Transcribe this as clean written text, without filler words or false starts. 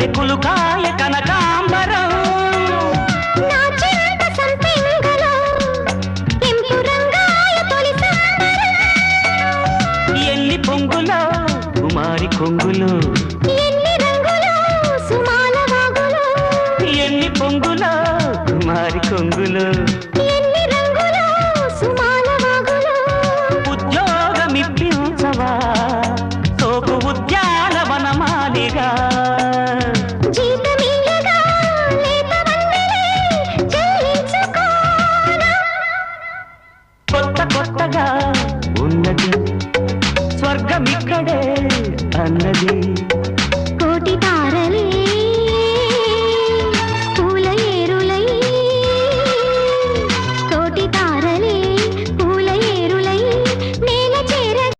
కన్నెకులు కాయ కనకాంబరం ఎన్ని పొంగులో కుమారి కొంగులు ఎన్ని పొంగులో కుమారి కొంగులు ఉద్యోగమిప్పించవా సోకు ఉద్యానవనమాలిగా కొత్త కొత్తగా ఉన్నది స్వర్గమిక్కడే అన్నది